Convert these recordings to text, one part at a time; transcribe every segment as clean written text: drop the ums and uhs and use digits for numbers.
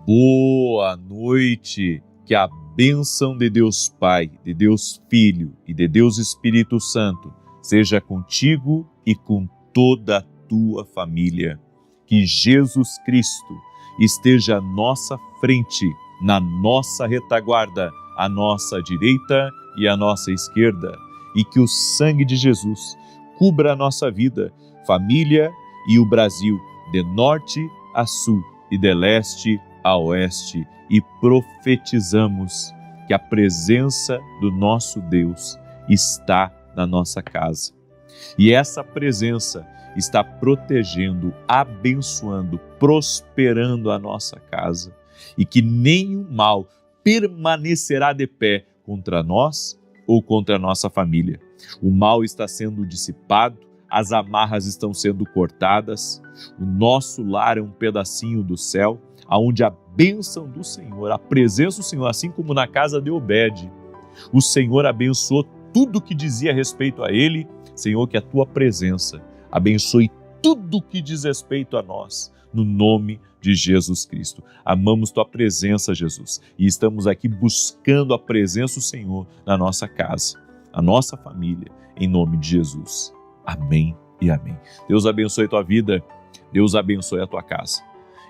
Boa noite, que a bênção de Deus Pai, de Deus Filho e de Deus Espírito Santo seja contigo e com toda a tua família. Que Jesus Cristo esteja à nossa frente, na nossa retaguarda, à nossa direita e à nossa esquerda, e que o sangue de Jesus cubra a nossa vida, família e o Brasil, de norte a sul e de leste a oeste, e profetizamos que a presença do nosso Deus está na nossa casa. E essa presença está protegendo, abençoando, prosperando a nossa casa, e que nenhum mal permanecerá de pé contra nós ou contra a nossa família. O mal está sendo dissipado, as amarras estão sendo cortadas, o nosso lar é um pedacinho do céu, onde a bênção do Senhor, a presença do Senhor, assim como na casa de Obed, o Senhor abençoou tudo que dizia respeito a ele. Senhor, que a tua presença abençoe tudo que diz respeito a nós, no nome de Jesus Cristo. Amamos tua presença, Jesus, e estamos aqui buscando a presença do Senhor na nossa casa, a nossa família, em nome de Jesus. Amém e amém. Deus abençoe a tua vida, Deus abençoe a tua casa.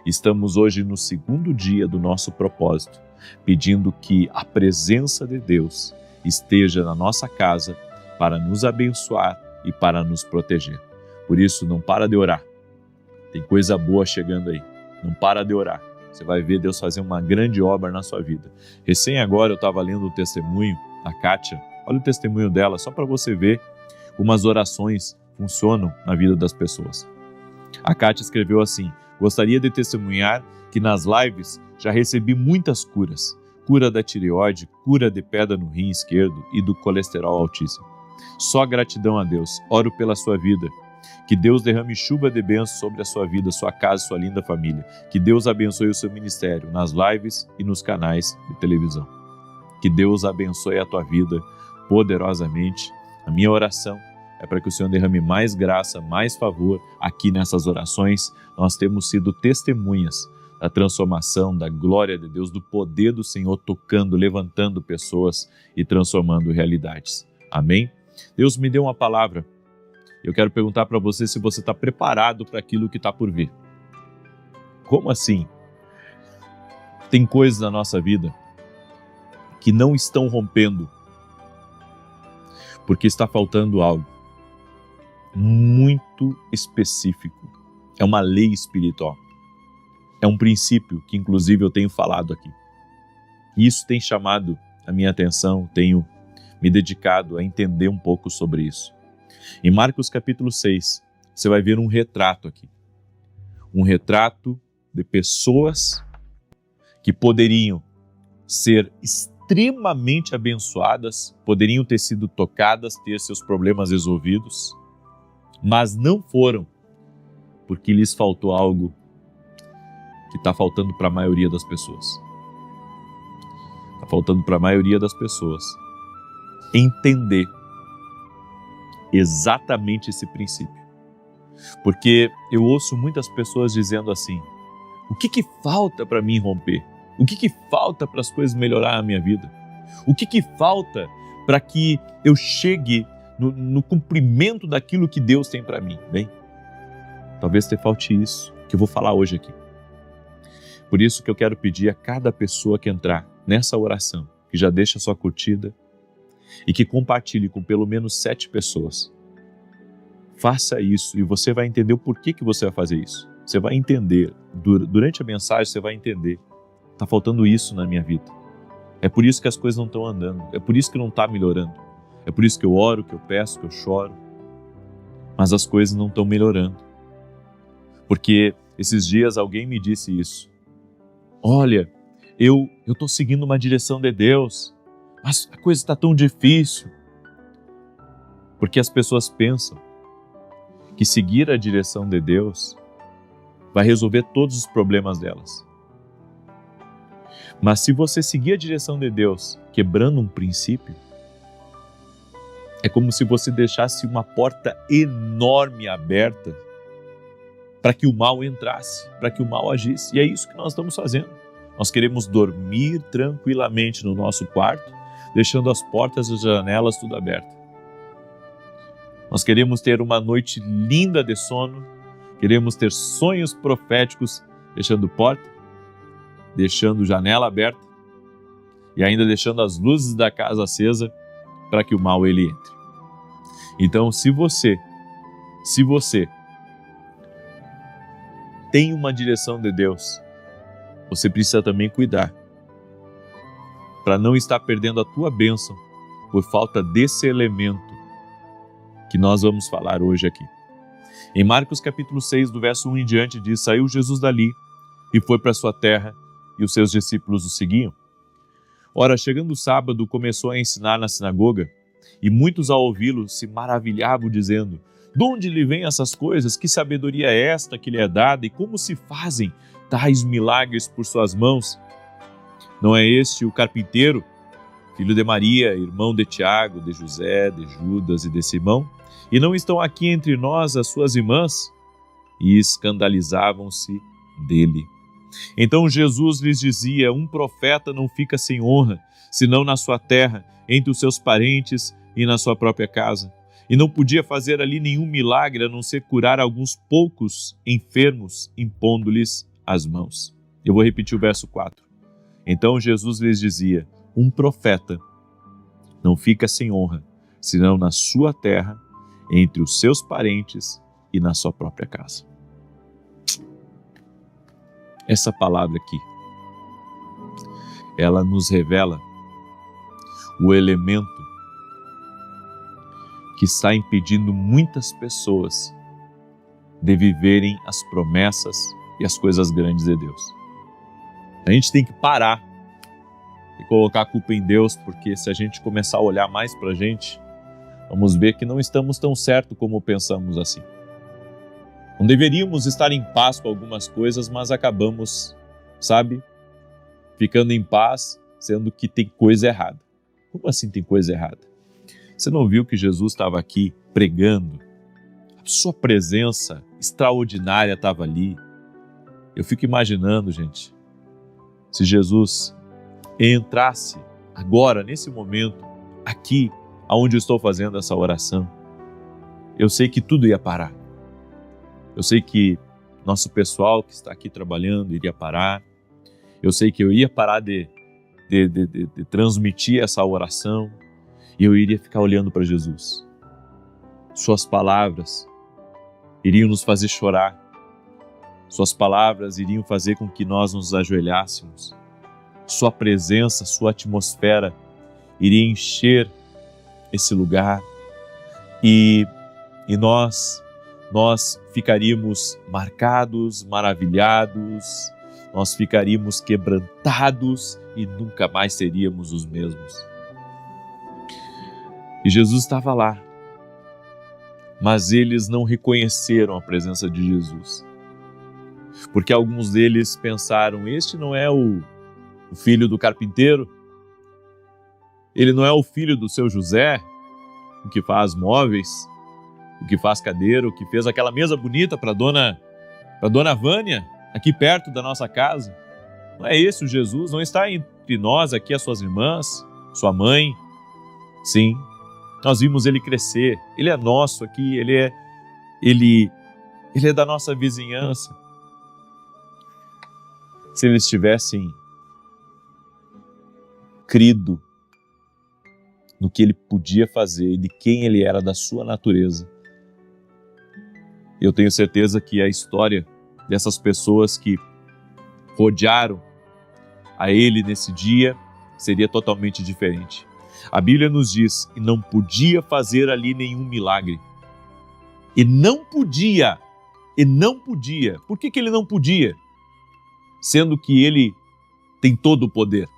Estamos hoje no segundo dia do nosso propósito, pedindo que a presença de Deus esteja na nossa casa para nos abençoar e para nos proteger. Por isso, não para de orar. Tem coisa boa chegando aí. Não para de orar. Você vai ver Deus fazer uma grande obra na sua vida. Recém agora eu estava lendo o testemunho da Kátia. Olha o testemunho dela, só para você ver como as orações funcionam na vida das pessoas. A Kátia escreveu assim: gostaria de testemunhar que nas lives já recebi muitas curas. Cura da tireoide, cura de pedra no rim esquerdo e do colesterol altíssimo. Só gratidão a Deus. Oro pela sua vida. Que Deus derrame chuva de bênçãos sobre a sua vida, sua casa, sua linda família. Que Deus abençoe o seu ministério nas lives e nos canais de televisão. Que Deus abençoe a tua vida poderosamente. A minha oração é para que o Senhor derrame mais graça, mais favor aqui nessas orações. Nós temos sido testemunhas da transformação, da glória de Deus, do poder do Senhor tocando, levantando pessoas e transformando realidades. Amém? Deus me deu uma palavra. Eu quero perguntar para você se você está preparado para aquilo que está por vir. Como assim? Tem coisas na nossa vida que não estão rompendo porque está faltando algo muito específico. É uma lei espiritual. É um princípio que inclusive eu tenho falado aqui. E isso tem chamado a minha atenção, tenho me dedicado a entender um pouco sobre isso. Em Marcos capítulo 6, você vai ver um retrato aqui. Um retrato de pessoas que poderiam ser extremamente abençoadas, poderiam ter sido tocadas, ter seus problemas resolvidos, mas não foram, porque lhes faltou algo que está faltando para a maioria das pessoas. Está faltando para a maioria das pessoas entender exatamente esse princípio. Porque eu ouço muitas pessoas dizendo assim: o que falta para mim romper? O que falta para as coisas melhorar a minha vida? O que falta para que eu chegue no cumprimento daquilo que Deus tem para mim? Bem, talvez te falte isso que eu vou falar hoje aqui. Por isso que eu quero pedir a cada pessoa que entrar nessa oração, que já deixa a sua curtida e que compartilhe com pelo menos 7 pessoas. Faça isso e você vai entender o porquê que você vai fazer isso. Você vai entender, durante a mensagem você vai entender. Está faltando isso na minha vida. É por isso que as coisas não estão andando. É por isso que não está melhorando. É por isso que eu oro, que eu peço, que eu choro. Mas as coisas não estão melhorando. Porque esses dias alguém me disse isso. Olha, eu estou seguindo uma direção de Deus, mas a coisa está tão difícil. Porque as pessoas pensam que seguir a direção de Deus vai resolver todos os problemas delas. Mas se você seguir a direção de Deus, quebrando um princípio, é como se você deixasse uma porta enorme aberta para que o mal entrasse, para que o mal agisse. E é isso que nós estamos fazendo. Nós queremos dormir tranquilamente no nosso quarto, deixando as portas e as janelas tudo aberto. Nós queremos ter uma noite linda de sono, queremos ter sonhos proféticos, deixando porta, deixando janela aberta e ainda deixando as luzes da casa acesa para que o mal ele entre. Então, se você tem uma direção de Deus, você precisa também cuidar para não estar perdendo a tua bênção por falta desse elemento que nós vamos falar hoje aqui. Em Marcos capítulo 6, do verso 1 em diante, diz: saiu Jesus dali e foi para sua terra, e os seus discípulos o seguiam. Ora, chegando o sábado, começou a ensinar na sinagoga, e muitos ao ouvi-lo se maravilhavam, dizendo: de onde lhe vêm essas coisas? Que sabedoria é esta que lhe é dada? E como se fazem tais milagres por suas mãos? Não é este o carpinteiro, filho de Maria, irmão de Tiago, de José, de Judas e de Simão? E não estão aqui entre nós as suas irmãs? E escandalizavam-se dele. Então Jesus lhes dizia: um profeta não fica sem honra, senão na sua terra, entre os seus parentes e na sua própria casa. E não podia fazer ali nenhum milagre, a não ser curar alguns poucos enfermos, impondo-lhes as mãos. Eu vou repetir o verso 4. Então Jesus lhes dizia: um profeta não fica sem honra, senão na sua terra, entre os seus parentes e na sua própria casa. Essa palavra aqui, ela nos revela o elemento que está impedindo muitas pessoas de viverem as promessas e as coisas grandes de Deus. A gente tem que parar e colocar a culpa em Deus, porque se a gente começar a olhar mais para a gente, vamos ver que não estamos tão certo como pensamos assim. Não deveríamos estar em paz com algumas coisas, mas acabamos, ficando em paz, sendo que tem coisa errada. Como assim tem coisa errada? Você não viu que Jesus estava aqui pregando? A sua presença extraordinária estava ali. Eu fico imaginando, gente, se Jesus entrasse agora, nesse momento, aqui, aonde eu estou fazendo essa oração, eu sei que tudo ia parar. Eu sei que nosso pessoal que está aqui trabalhando iria parar. Eu sei que eu ia parar de transmitir essa oração e eu iria ficar olhando para Jesus. Suas palavras iriam nos fazer chorar. Suas palavras iriam fazer com que nós nos ajoelhássemos. Sua presença, sua atmosfera iria encher esse lugar e nós ficaríamos marcados, maravilhados, nós ficaríamos quebrantados e nunca mais seríamos os mesmos. E Jesus estava lá, mas eles não reconheceram a presença de Jesus, porque alguns deles pensaram: este não é o filho do carpinteiro? Ele não é o filho do seu José, o que faz móveis, o que faz cadeira, o que fez aquela mesa bonita para dona Vânia, aqui perto da nossa casa? Não é esse o Jesus? Não está entre nós aqui as suas irmãs, sua mãe? Sim, nós vimos ele crescer, ele é nosso aqui, ele é da nossa vizinhança. Se eles tivessem crido no que ele podia fazer e de quem ele era, da sua natureza, eu tenho certeza que a história dessas pessoas que rodearam a ele nesse dia seria totalmente diferente. A Bíblia nos diz que não podia fazer ali nenhum milagre. E não podia. Por que ele não podia? Sendo que ele tem todo o poder.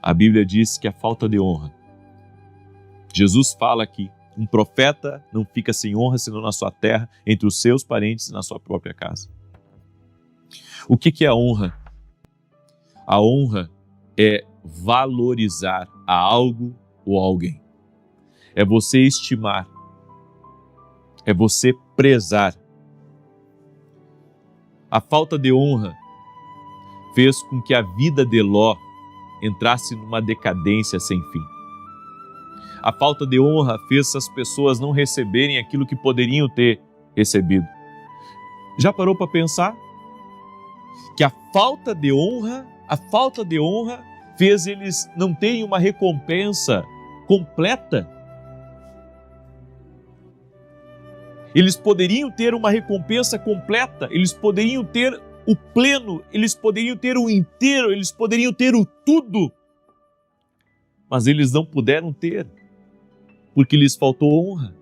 A Bíblia diz que a falta de honra. Jesus fala aqui: um profeta não fica sem honra senão na sua terra, entre os seus parentes e na sua própria casa. O que é a honra? A honra é valorizar a algo ou alguém. É você estimar. É você prezar. A falta de honra fez com que a vida de Ló entrasse numa decadência sem fim. A falta de honra fez as pessoas não receberem aquilo que poderiam ter recebido. Já parou para pensar que a falta de honra fez eles não terem uma recompensa completa? Eles poderiam ter uma recompensa completa, eles poderiam ter o pleno, eles poderiam ter o inteiro, eles poderiam ter o tudo, mas eles não puderam ter, porque lhes faltou honra.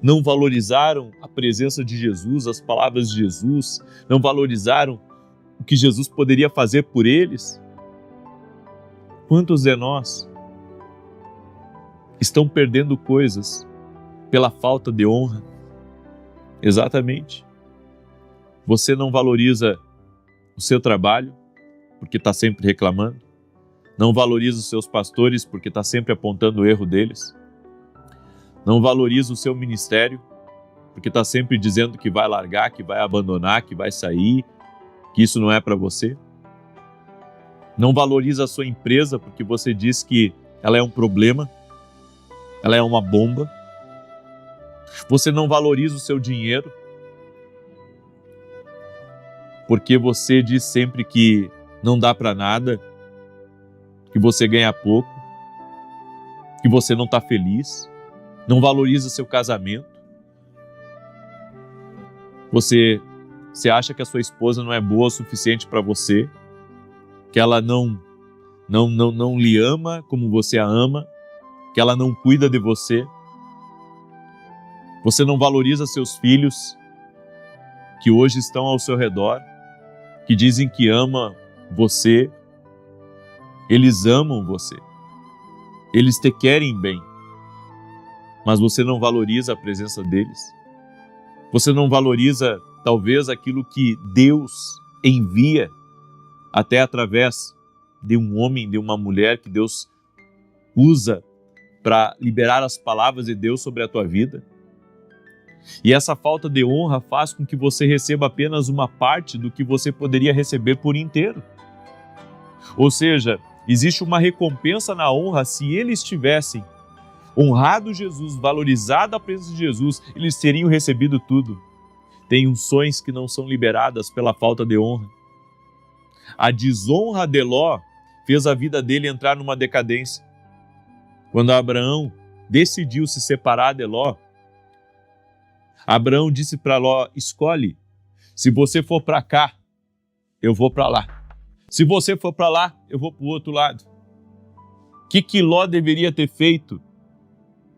Não valorizaram a presença de Jesus, as palavras de Jesus, não valorizaram o que Jesus poderia fazer por eles. Quantos de nós estão perdendo coisas pela falta de honra? Exatamente. Você não valoriza o seu trabalho porque está sempre reclamando, não valoriza os seus pastores porque está sempre apontando o erro deles, não valoriza o seu ministério porque está sempre dizendo que vai largar, que vai abandonar, que vai sair, que isso não é para você. Não valoriza a sua empresa porque você diz que ela é um problema, ela é uma bomba. Você não valoriza o seu dinheiro porque você diz sempre que não dá para nada, que você ganha pouco, que você não está feliz. Não valoriza seu casamento. Você acha que a sua esposa não é boa o suficiente para você, que ela não lhe ama como você a ama, que ela não cuida de você. Você não valoriza seus filhos que hoje estão ao seu redor, que dizem que amam você. Eles amam você. Eles te querem bem. Mas você não valoriza a presença deles. Você não valoriza, talvez, aquilo que Deus envia, até através de um homem, de uma mulher que Deus usa para liberar as palavras de Deus sobre a tua vida. E essa falta de honra faz com que você receba apenas uma parte do que você poderia receber por inteiro. Ou seja, existe uma recompensa na honra se eles tivessem honrado Jesus, valorizado a presença de Jesus, eles teriam recebido tudo. Tem unções que não são liberadas pela falta de honra. A desonra de Ló fez a vida dele entrar numa decadência. Quando Abraão decidiu se separar de Ló, Abraão disse para Ló: escolhe, se você for para cá, eu vou para lá. Se você for para lá, eu vou para o outro lado. O que Ló deveria ter feito?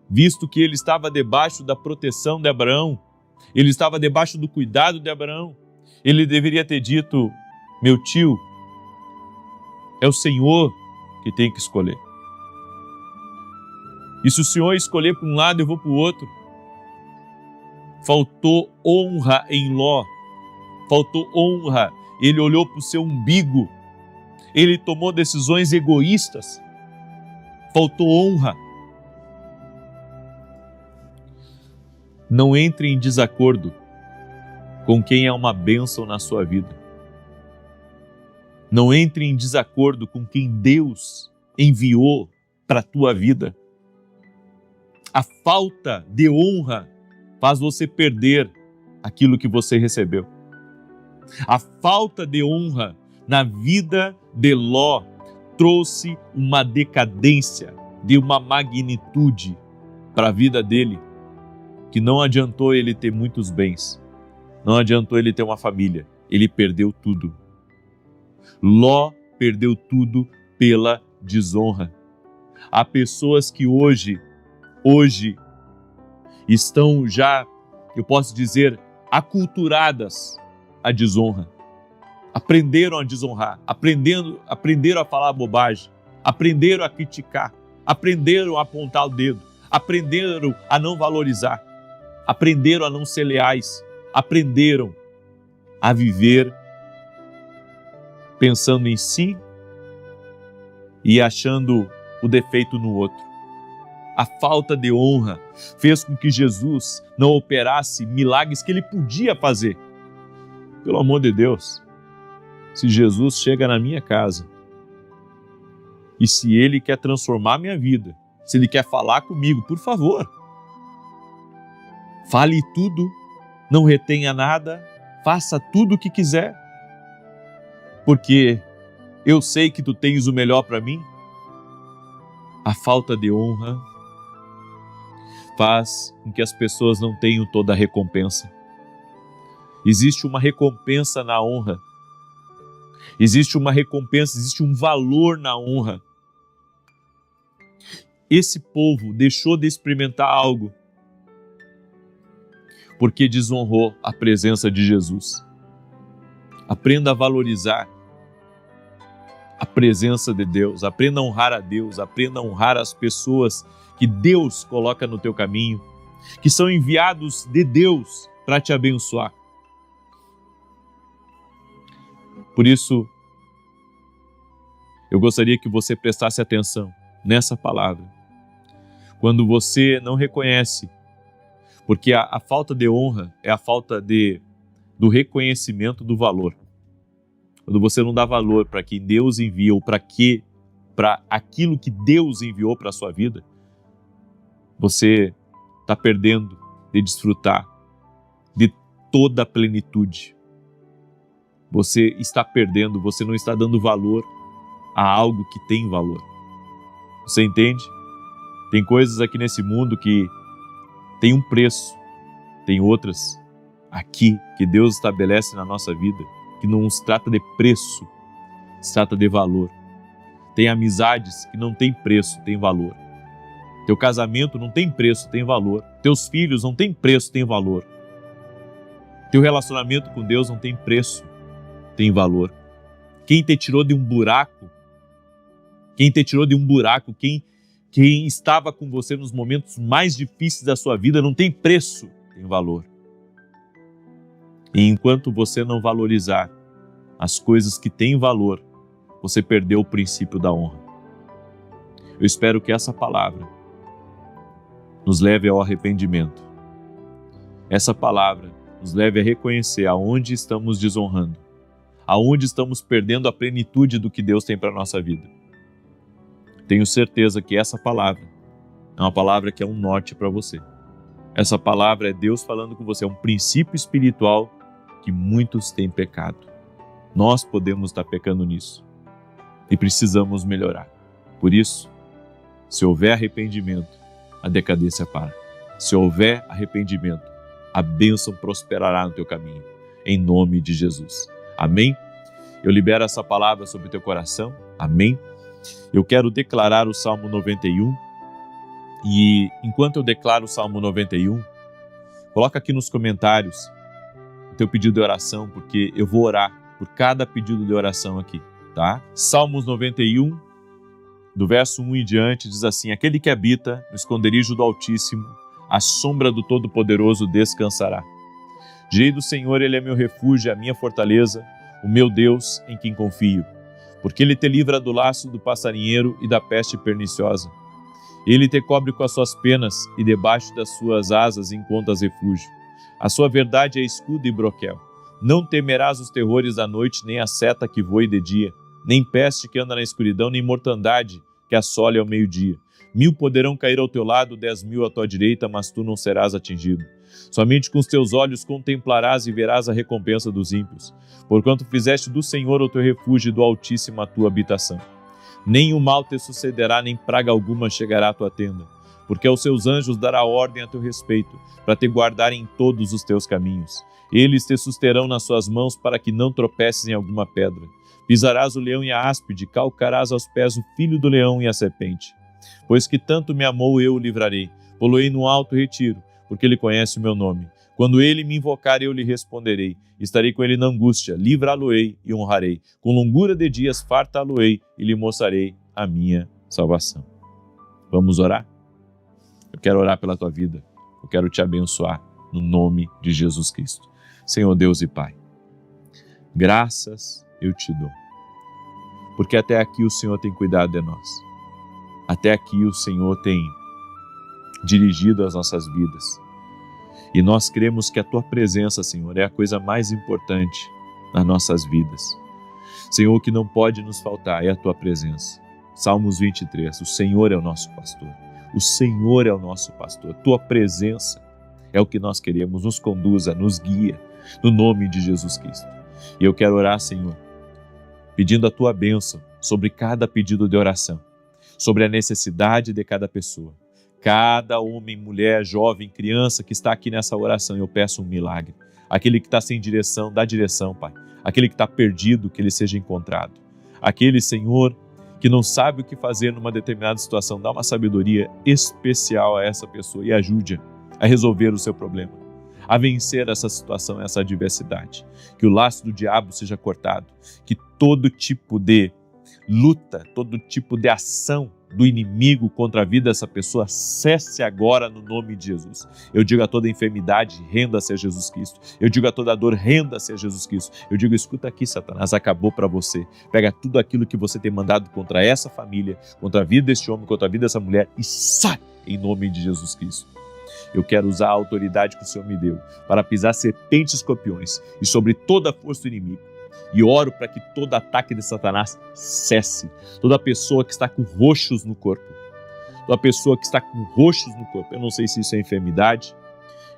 Visto que ele estava debaixo da proteção de Abraão, ele estava debaixo do cuidado de Abraão, ele deveria ter dito: meu tio, é o Senhor que tem que escolher. E se o Senhor escolher para um lado, eu vou para o outro. Faltou honra em Ló, faltou honra. Ele olhou para o seu umbigo, ele tomou decisões egoístas, faltou honra. Não entre em desacordo com quem é uma bênção na sua vida. Não entre em desacordo com quem Deus enviou para a tua vida. A falta de honra faz você perder aquilo que você recebeu. A falta de honra na vida de Ló trouxe uma decadência de uma magnitude para a vida dele, que não adiantou ele ter muitos bens, não adiantou ele ter uma família, ele perdeu tudo. Ló perdeu tudo pela desonra. Há pessoas que hoje estão já, eu posso dizer, aculturadas à desonra. Aprenderam a desonrar, aprenderam a falar bobagem, aprenderam a criticar, aprenderam a apontar o dedo, aprenderam a não valorizar, aprenderam a não ser leais, aprenderam a viver pensando em si e achando o defeito no outro. A falta de honra fez com que Jesus não operasse milagres que ele podia fazer. Pelo amor de Deus, se Jesus chega na minha casa e se Ele quer transformar minha vida, se Ele quer falar comigo, por favor, fale tudo, não retenha nada, faça tudo o que quiser, porque eu sei que Tu tens o melhor para mim. A falta de honra faz com que as pessoas não tenham toda a recompensa. Existe uma recompensa na honra. Existe uma recompensa, existe um valor na honra. Esse povo deixou de experimentar algo porque desonrou a presença de Jesus. Aprenda a valorizar a presença de Deus, aprenda a honrar a Deus, aprenda a honrar as pessoas que Deus coloca no teu caminho, que são enviados de Deus para te abençoar. Por isso, eu gostaria que você prestasse atenção nessa palavra. Quando você não reconhece, porque a falta de honra é a falta do reconhecimento do valor. Quando você não dá valor para quem Deus envia ou para aquilo que Deus enviou para a sua vida, você está perdendo de desfrutar de toda a plenitude. Você está perdendo, você não está dando valor a algo que tem valor. Você entende? Tem coisas aqui nesse mundo que tem um preço, tem outras aqui que Deus estabelece na nossa vida, que não se trata de preço, se trata de valor. Tem amizades que não tem preço, tem valor. Teu casamento não tem preço, tem valor. Teus filhos não tem preço, tem valor. Teu relacionamento com Deus não tem preço, tem valor. Quem te tirou de um buraco, quem estava com você nos momentos mais difíceis da sua vida, não tem preço, tem valor. E enquanto você não valorizar as coisas que têm valor, você perdeu o princípio da honra. Eu espero que essa palavra nos leve ao arrependimento. Essa palavra nos leve a reconhecer aonde estamos desonrando, aonde estamos perdendo a plenitude do que Deus tem para a nossa vida. Tenho certeza que essa palavra é uma palavra que é um norte para você. Essa palavra é Deus falando com você, é um princípio espiritual que muitos têm pecado. Nós podemos estar pecando nisso e precisamos melhorar. Por isso, se houver arrependimento, a decadência para. Se houver arrependimento, a bênção prosperará no teu caminho, em nome de Jesus. Amém? Eu libero essa palavra sobre o teu coração. Amém? Eu quero declarar o Salmo 91 e enquanto eu declaro o Salmo 91, coloca aqui nos comentários o teu pedido de oração, porque eu vou orar por cada pedido de oração aqui, tá? Salmos 91, do verso 1 em diante, diz assim: aquele que habita no esconderijo do Altíssimo, à sombra do Todo-Poderoso descansará. Direi do Senhor, Ele é meu refúgio, a minha fortaleza, o meu Deus em quem confio. Porque Ele te livra do laço do passarinheiro e da peste perniciosa. Ele te cobre com as suas penas e debaixo das suas asas encontras refúgio. A sua verdade é escudo e broquel. Não temerás os terrores da noite, nem a seta que voe de dia, nem peste que anda na escuridão, nem mortandade que assole ao meio-dia. 1000 poderão cair ao teu lado, 10.000 à tua direita, mas tu não serás atingido. Somente com os teus olhos contemplarás e verás a recompensa dos ímpios, porquanto fizeste do Senhor o teu refúgio e do Altíssimo a tua habitação. Nem o mal te sucederá, nem praga alguma chegará à tua tenda, porque aos seus anjos dará ordem a teu respeito, para te guardarem em todos os teus caminhos. Eles te susterão nas suas mãos, para que não tropeces em alguma pedra. Pisarás o leão e a áspide, calcarás aos pés o filho do leão e a serpente. Pois que tanto me amou, eu o livrarei, pô-lo-ei no alto retiro, porque ele conhece o meu nome. Quando ele me invocar, eu lhe responderei. Estarei com ele na angústia, livrá-lo-ei e honrarei. Com longura de dias fartá-lo-ei e lhe mostrarei a minha salvação. Vamos orar? Eu quero orar pela tua vida. Eu quero te abençoar no nome de Jesus Cristo. Senhor Deus e Pai, graças eu te dou, porque até aqui o Senhor tem cuidado de nós. Até aqui o Senhor tem dirigido as nossas vidas. E nós cremos que a Tua presença, Senhor, é a coisa mais importante nas nossas vidas. Senhor, o que não pode nos faltar é a Tua presença. Salmos 23, o Senhor é o nosso pastor. O Senhor é o nosso pastor. Tua presença é o que nós queremos. Nos conduza, nos guia, no nome de Jesus Cristo. E eu quero orar, Senhor, pedindo a Tua bênção sobre cada pedido de oração, sobre a necessidade de cada pessoa. Cada homem, mulher, jovem, criança que está aqui nessa oração, eu peço um milagre. Aquele que está sem direção, dá direção, Pai. Aquele que está perdido, que ele seja encontrado. Aquele, Senhor, que não sabe o que fazer numa determinada situação, dá uma sabedoria especial a essa pessoa e ajude-a a resolver o seu problema, a vencer essa situação, essa adversidade. Que o laço do diabo seja cortado, que todo tipo de luta, todo tipo de ação do inimigo contra a vida dessa pessoa cesse agora no nome de Jesus. Eu digo a toda enfermidade, renda-se a Jesus Cristo. Eu digo a toda dor, renda-se a Jesus Cristo. Eu digo, escuta aqui, Satanás, acabou para você. Pega tudo aquilo que você tem mandado contra essa família, contra a vida deste homem, contra a vida dessa mulher e sai em nome de Jesus Cristo. Eu quero usar a autoridade que o Senhor me deu para pisar serpentes e escorpiões e sobre toda a força do inimigo. E oro para que todo ataque de Satanás cesse. Toda pessoa que está com roxos no corpo. Toda pessoa que está com roxos no corpo. Eu não sei se isso é enfermidade.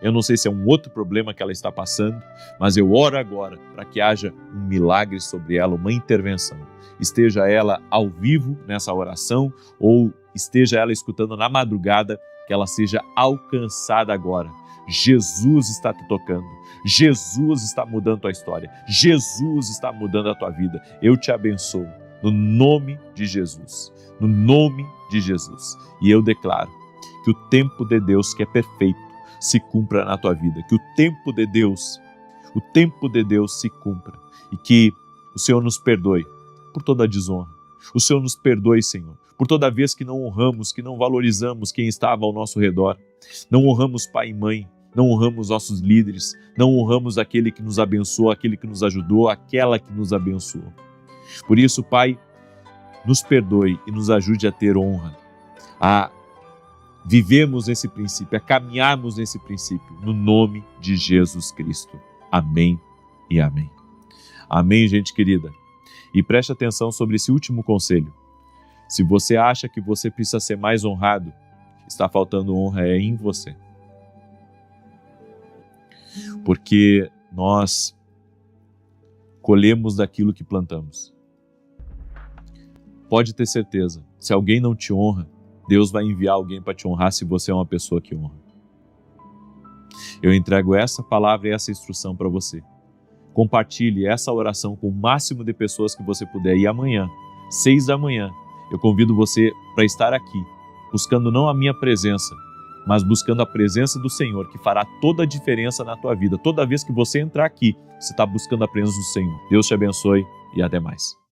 Eu não sei se é um outro problema que ela está passando. Mas eu oro agora para que haja um milagre sobre ela, uma intervenção. Esteja ela ao vivo nessa oração ou esteja ela escutando na madrugada, que ela seja alcançada agora. Jesus está te tocando. Jesus está mudando a tua história. Jesus está mudando a tua vida. Eu te abençoo no nome de Jesus. No nome de Jesus. E eu declaro que o tempo de Deus, que é perfeito, se cumpra na tua vida. Que o tempo de Deus se cumpra. E que o Senhor nos perdoe por toda a desonra. O Senhor nos perdoe, Senhor, por toda vez que não honramos, que não valorizamos quem estava ao nosso redor. Não honramos pai e mãe, não honramos nossos líderes, não honramos aquele que nos abençoou, aquele que nos ajudou, aquela que nos abençoou. Por isso, Pai, nos perdoe e nos ajude a ter honra, a vivermos esse princípio, a caminharmos nesse princípio, no nome de Jesus Cristo. Amém e amém. Amém, gente querida. E preste atenção sobre esse último conselho. Se você acha que você precisa ser mais honrado, está faltando honra em você. Porque nós colhemos daquilo que plantamos. Pode ter certeza, se alguém não te honra, Deus vai enviar alguém para te honrar se você é uma pessoa que honra. Eu entrego essa palavra e essa instrução para você. Compartilhe essa oração com o máximo de pessoas que você puder. E amanhã, 6 da manhã, eu convido você para estar aqui, buscando não a minha presença, mas buscando a presença do Senhor, que fará toda a diferença na tua vida. Toda vez que você entrar aqui, você está buscando a presença do Senhor. Deus te abençoe e até mais.